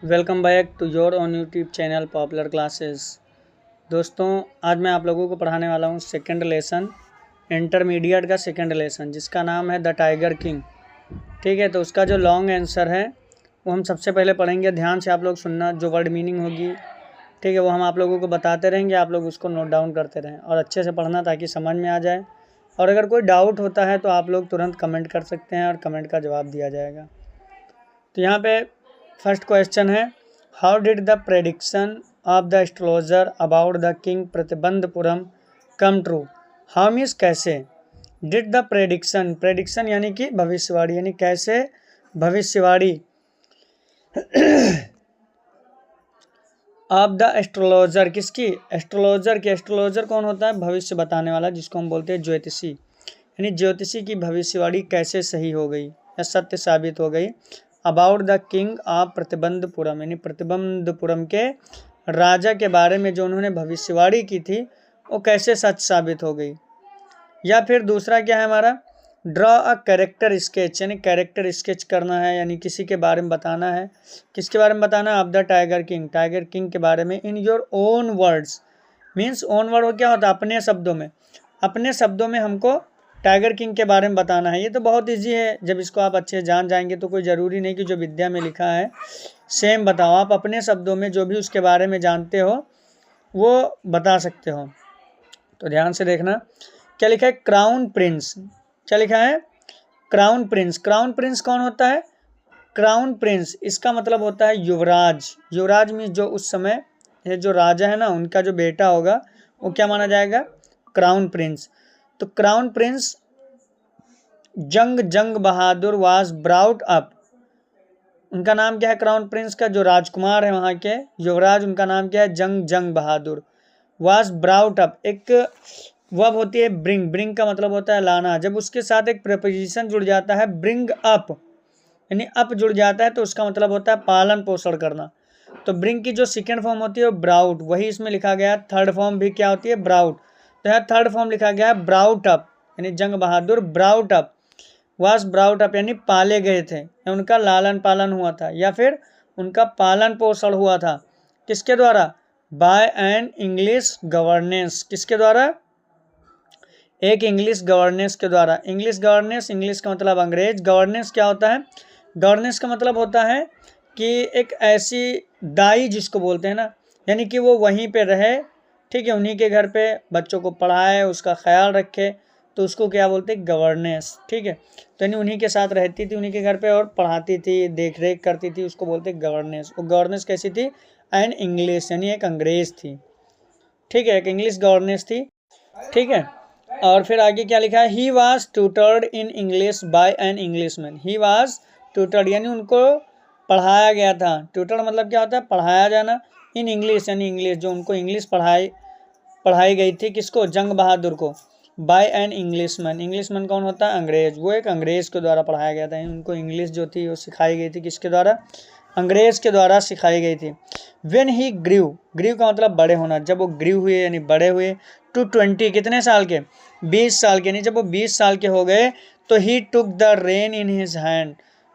Welcome back to your own YouTube channel popular classes. दोस्तों, आज मैं आप लोगों को पढ़ाने वाला हूँ सेकंड लेसन, इंटरमीडिएट का सेकंड लेसन, जिसका नाम है द टाइगर किंग। ठीक है, तो उसका जो लॉन्ग आंसर है वो हम सबसे पहले पढ़ेंगे। ध्यान से आप लोग सुनना, जो वर्ड मीनिंग होगी ठीक है वो हम आप लोगों को बताते रहेंगे, आप लोग उसको नोट डाउन करते रहें और अच्छे से पढ़ना ताकि समझ में आ जाए। और अगर कोई डाउट होता है तो आप लोग तुरंत कमेंट कर सकते हैं और कमेंट का जवाब दिया जाएगा। तो यहाँ पे फर्स्ट क्वेश्चन है, how did the prediction of the astrologer about the king Pratibandapuram come true. How means कैसे, डिड द प्रेडिक्शन, प्रेडिक्शन यानी कि भविष्यवाणी, यानी कैसे भविष्यवाणी ऑफ द एस्ट्रोलॉजर, किसकी, एस्ट्रोलॉजर की। एस्ट्रोलॉजर कौन होता है, भविष्य बताने वाला, जिसको हम बोलते हैं ज्योतिषी। यानी ज्योतिषी की भविष्यवाणी कैसे सही हो गई या सत्य साबित हो गई। About the king of Pratibandapuram, यानी प्रतिबंधपुरम के राजा के बारे में जो उन्होंने भविष्यवाणी की थी वो कैसे सच साबित हो गई। या फिर दूसरा क्या है हमारा, ड्रॉ अ कैरेक्टर स्केच, यानी कैरेक्टर स्केच करना है, यानी किसी के बारे में बताना है। किसके बारे में बताना है, of the tiger king, tiger king के बारे में। In your own words, means own word क्या होता है, अपने शब्दों में, अपने शब्दों में हमको टाइगर किंग के बारे में बताना है। ये तो बहुत इजी है, जब इसको आप अच्छे जान जाएंगे तो कोई ज़रूरी नहीं कि जो विद्या में लिखा है सेम बताओ, आप अपने शब्दों में जो भी उसके बारे में जानते हो वो बता सकते हो। तो ध्यान से देखना, क्या लिखा है, क्राउन प्रिंस। क्या लिखा है, क्राउन प्रिंस। क्राउन प्रिंस कौन होता है, क्राउन प्रिंस इसका मतलब होता है युवराज। युवराज मीन्स जो उस समय ये जो राजा है ना, उनका जो बेटा होगा वो क्या माना जाएगा, क्राउन प्रिंस। तो crown prince Jung Bahadur was brought up, उनका नाम क्या है, क्राउन प्रिंस का जो राजकुमार है वहाँ के युवराज, उनका नाम क्या है, जंग बहादुर। वाज ब्राउट अप, एक वर्ब होती है ब्रिंग, ब्रिंग का मतलब होता है लाना। जब उसके साथ एक प्रीपोजिशन जुड़ जाता है ब्रिंग अप, यानी अप जुड़ जाता है तो उसका मतलब होता है पालन पोषण करना। तो ब्रिंग की जो सेकेंड फॉर्म होती है वो ब्राउट, वही इसमें लिखा गया है। थर्ड फॉर्म भी क्या होती है, ब्राउट। तो यहाँ थर्ड फॉर्म लिखा गया है ब्राउट अप, यानी Jung Bahadur brought up, was brought up यानी पाले गए थे, उनका लालन पालन हुआ था या फिर उनका पालन पोषण हुआ था। किसके द्वारा, बाय एन इंग्लिश गवर्नेंस, किसके द्वारा, एक इंग्लिश गवर्नेंस के द्वारा। इंग्लिश गवर्नेंस, इंग्लिश का मतलब अंग्रेज, गवर्नेंस क्या होता है, गवर्नेंस का मतलब होता है कि एक ऐसी दाई जिसको बोलते हैं ना, यानी कि वो वहीं पे रहे, ठीक है, उन्हीं के घर पे बच्चों को पढ़ाए, उसका ख्याल रखे, तो उसको क्या बोलते हैं, गवर्नेंस। ठीक है, तो यानी उन्हीं के साथ रहती थी, उन्हीं के घर पे और पढ़ाती थी, देख रेख करती थी, उसको बोलते हैं गवर्नेंस। वो गवर्नेंस कैसी थी, एन इंग्लिश, यानी एक अंग्रेज थी। ठीक है, एक इंग्लिश गवर्नेंस थी। ठीक है, और फिर आगे क्या लिखा है, he was tutored in English by an Englishman. He was tutored यानी उनको पढ़ाया गया था। ट्यूटर मतलब क्या होता है, पढ़ाया जाना। इन इंग्लिश यानी इंग्लिश, जो उनको इंग्लिश पढ़ाई गई थी, किसको, जंग बहादुर को, बाय एन इंग्लिशमैन। इंग्लिशमैन कौन होता है, अंग्रेज। वो एक अंग्रेज के द्वारा पढ़ाया गया था, उनको इंग्लिश जो थी वो सिखाई गई थी, किसके द्वारा, अंग्रेज के द्वारा सिखाई गई थी। वेन ही ग्रीव, ग्रीव का मतलब बड़े होना, जब वो ग्रीव हुए यानी बड़े हुए, टू 20 कितने साल के, 20 साल के, नहीं जब वो 20 साल के हो गए तो he took the rein in his hand.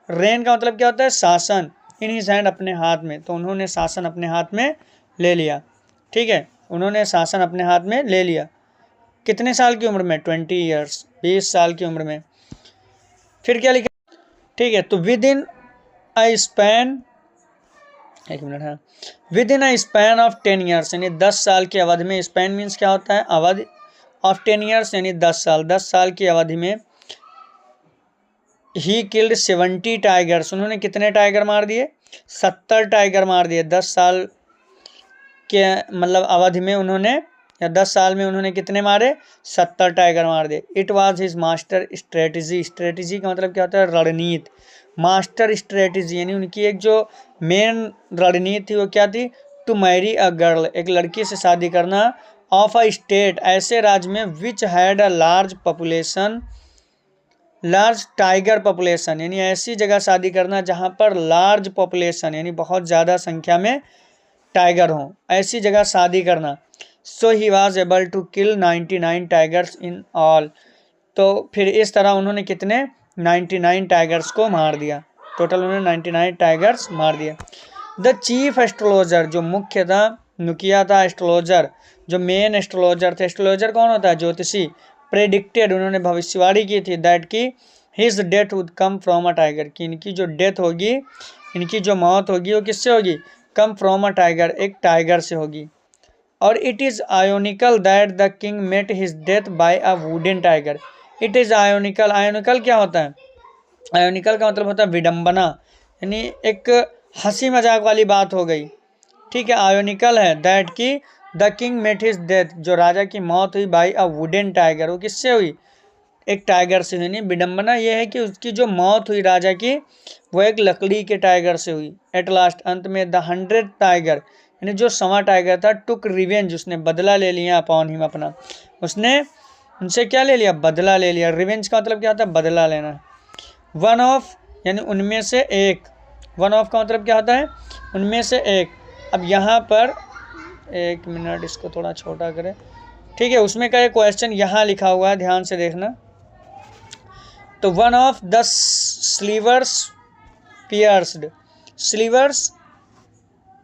Rein का मतलब क्या होता है, शासन, इन हिज हैंड अपने हाथ में, तो उन्होंने शासन अपने हाथ में ले लिया। ठीक है, उन्होंने शासन अपने हाथ में ले लिया, कितने साल की उम्र में, 20 ईयर्स, 20 साल की उम्र में। फिर क्या लिखा, ठीक है, तो विद इन अ स्पैन, एक मिनट है, with in a span of 10 years, यानी 10 साल की अवधि में, स्पैन मीन्स क्या होता है, अवधि, ऑफ 10 ईयर्स यानी 10 साल, 10 साल की अवधि में, ही किल्ड 70 टाइगर्स, उन्होंने कितने टाइगर मार दिए, 70 टाइगर मार दिए। 10 साल के मतलब अवधि में उन्होंने, या 10 साल में उन्होंने कितने मारे, 70 टाइगर मार दिए। It was his master strategy, strategy का मतलब क्या होता है, रणनीति। मास्टर स्ट्रेटजी यानी उनकी एक जो मेन रणनीति थी वो क्या थी, टू मैरी अ गर्ल, एक लड़की से शादी करना, ऑफ अ स्टेट, ऐसे राज्य में, which had a large population, large tiger population, यानी ऐसी जगह शादी करना जहाँ पर लार्ज पॉपुलेशन यानी बहुत ज़्यादा संख्या में टाइगर हों, ऐसी जगह शादी करना। So he was able to kill 99 tigers in all, तो फिर इस तरह उन्होंने कितने, 99 टाइगर्स को मार दिया, टोटल उन्होंने 99 टाइगर्स मार दिए। द चीफ एस्ट्रोलॉजर, जो मुख्य था, मुखिया था, एस्ट्रोलॉजर जो मेन एस्ट्रोलॉजर थे। एस्ट्रोलॉजर कौन होता है? ज्योतिषी। प्रेडिक्टेड, उन्होंने भविष्यवाणी की थी, दैट की his death would come from a tiger, कि इनकी जो डेथ होगी, इनकी जो मौत होगी वो किससे होगी? कम फ्रॉम अ टाइगर, एक टाइगर से होगी। और it is ironical that the king met his death by a wooden tiger. It is ironical, ironical क्या होता है? आयोनिकल का मतलब होता है विडम्बना, यानी एक हंसी मजाक वाली बात हो गई, ठीक है। आयोनिकल है दैट की the king met his death, जो राजा की मौत हुई, बाय अ वुडन टाइगर, वो किससे हुई? एक टाइगर से हुई। नहीं, विडम्बना ये है कि उसकी जो मौत हुई राजा की, वो एक लकड़ी के टाइगर से हुई। एट लास्ट, अंत में, द 100th टाइगर, यानी जो 100वां टाइगर था, टुक रिवेंज, उसने बदला ले लिया अपॉन हिम, अपना, उसने उनसे क्या ले लिया? बदला ले लिया। रिवेंज का मतलब क्या होता है? बदला लेना। वन ऑफ, यानी उनमें से एक। वन ऑफ का मतलब क्या होता है? उनमें से एक। अब यहाँ पर 1 मिनट, इसको थोड़ा छोटा करें, ठीक है। उसमें का एक क्वेश्चन यहाँ लिखा हुआ है, ध्यान से देखना। तो one of the slivers pierced, slivers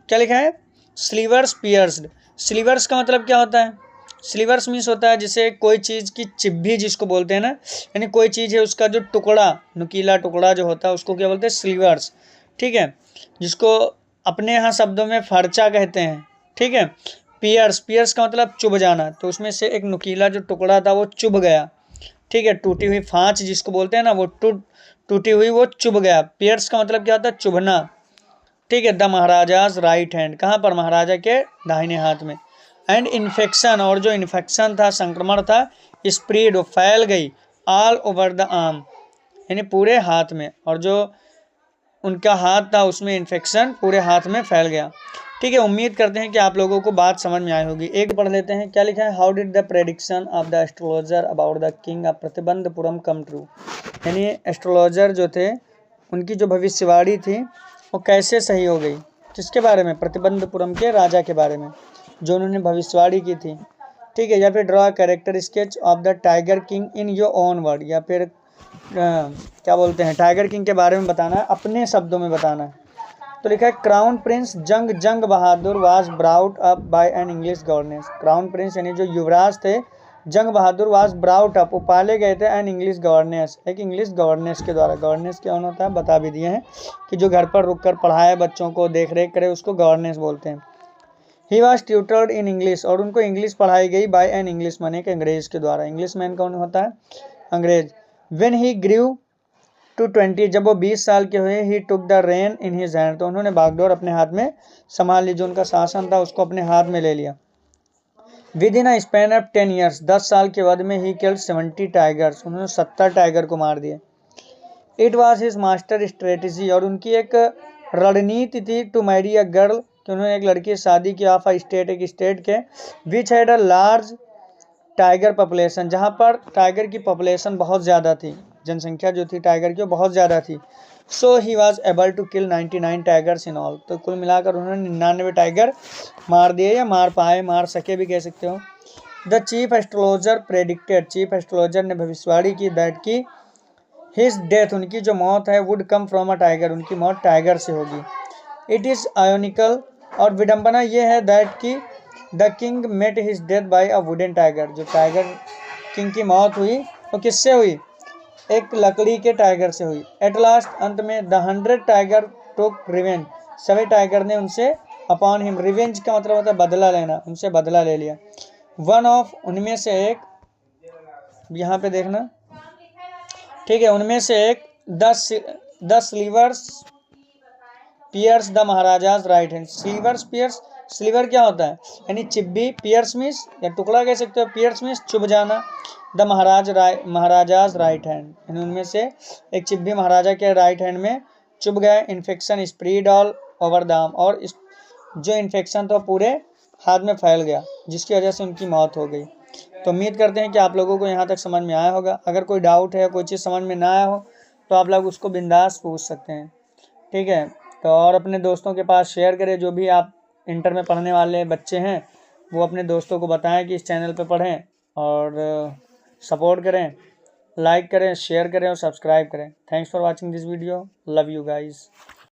क्या लिखा है? Slivers pierced. स्लीवर्स का मतलब क्या होता है? स्लीवर्स मीन्स होता है जैसे कोई चीज़ की चिब्भी जिसको बोलते हैं ना, यानी कोई चीज़ है उसका जो टुकड़ा, नुकीला टुकड़ा जो होता है उसको क्या बोलते हैं? स्लीवर्स, ठीक है। जिसको अपने यहाँ शब्दों में फर्चा कहते हैं, ठीक है। पियर्स, पियर्स का मतलब चुभ जाना, तो उसमें से एक नुकीला जो टुकड़ा था वो चुभ गया, ठीक है। टूटी हुई फाँच जिसको बोलते हैं ना, वो टूटी हुई वो चुभ गया। पियर्स का मतलब क्या होता है? चुभना, ठीक है। द महाराजाज राइट हैंड, कहाँ पर? महाराजा के दाहिने हाथ में। एंड इन्फेक्शन, और जो इन्फेक्शन था, संक्रमण था, स्प्रेड, फैल गई, ऑल ओवर द आर्म, यानी पूरे हाथ में, और जो उनका हाथ था उसमें इन्फेक्शन पूरे हाथ में फैल गया, ठीक है। उम्मीद करते हैं कि आप लोगों को बात समझ में आई होगी। एक पढ़ लेते हैं, क्या लिखा है? How did the prediction of the astrologer about the king of Pratibandapuram come true, यानी एस्ट्रोलॉजर जो थे उनकी जो भविष्यवाणी थी वो कैसे सही हो गई? किसके बारे में? प्रतिबंधपुरम के राजा के बारे में, जो उन्होंने भविष्यवाणी की थी, ठीक है। या फिर draw character sketch of the tiger king in your own word, या फिर क्या बोलते हैं, टाइगर किंग के बारे में बताना है, अपने शब्दों में बताना है। तो लिखा है crown prince Jung Bahadur was brought up by an English governess. Crown prince यानी जो युवराज थे जंग बहादुर वाज ब्राउट अप, वो पाले गए थे एन इंग्लिश गवर्नेंस, एक इंग्लिश गवर्नेंस के द्वारा। गवर्नेंस क्या होता है बता भी दिए हैं कि जो घर पर रुक कर पढ़ाए, बच्चों को देख रेख करे, उसको गवर्नेंस बोलते हैं। ही वॉज ट्यूटर्ड इन इंग्लिश, और उनको इंग्लिश पढ़ाई गई बाय एन इंग्लिश मैन, एक अंग्रेज के द्वारा। इंग्लिश मैन कौन होता है? अंग्रेज। वेन ही ग्रीव टू 20, जब वो 20 साल के हुए, he took the rein in his hand, तो उन्होंने बागडोर अपने हाथ में संभाल ली, जो उनका शासन था उसको अपने हाथ में ले लिया। With in a span of 10 years, 10 साल के बाद में ही किल्ड 70 टाइगर्स, उन्होंने 70 टाइगर को मार दिए। It was his master strategy, और उनकी एक रणनीति थी, टू मैरी अ गर्ल, कि उन्होंने एक लड़की शादी की, ऑफ अ स्टेट, एक स्टेट के, which had a large tiger population, जहाँ पर टाइगर की पॉपुलेशन बहुत ज़्यादा थी, जनसंख्या जो थी टाइगर की वो बहुत ज़्यादा थी। So he was able to kill 99 tigers in all, तो कुल मिलाकर उन्होंने 99 टाइगर मार दिए, या मार पाए, मार सके भी कह सकते हो। The chief astrologer predicted, chief astrologer ने भविष्यवाणी की, दैट की हिज डेथ, उनकी जो मौत है, would come from a tiger, उनकी मौत टाइगर से होगी। इट इज़ आयोनिकल, और विडम्बना ये है दैट की the king met his death by a wooden tiger, जो टाइगर किंग की मौत हुई वो किससे हुई? एक लकड़ी के टाइगर से हुई। एट लास्ट, अंत में, द 100 टाइगर टुक रिवेंज, सभी टाइगर ने उनसे अपॉन हिम, रिवेंज का मतलब होता है बदला लेना, उनसे बदला ले लिया। वन ऑफ, उनमें से एक, यहाँ पे देखना, ठीक है, उनमें से एक, 10 slivers pierce the maharaja's right hand. Slivers pierce, sliver क्या होता है? यानी चिब्बी, पियर्स मीन्स या टुकड़ा कह सकते हो, पियर्स मीन्स चुभ जाना। द महाराजाज राइट हैंड, यानी उनमें से एक चिब्बी महाराजा के राइट हैंड में चुभ गया। Infection spread all over the arm, और जो इन्फेक्शन था पूरे हाथ में फैल गया, जिसकी वजह से उनकी मौत हो गई। तो उम्मीद करते हैं कि आप लोगों को यहाँ तक समझ में आया होगा। अगर कोई डाउट है, कोई चीज़ समझ में ना आया हो, तो आप लोग उसको बिंदास पूछ सकते हैं, ठीक है। तो और अपने दोस्तों के पास शेयर करें, जो भी आप इंटर में पढ़ने वाले बच्चे हैं वो अपने दोस्तों को बताएं कि इस चैनल पे पढ़ें, और सपोर्ट करें, लाइक करें, शेयर करें और सब्सक्राइब करें। Thanks for watching this video, love you guys.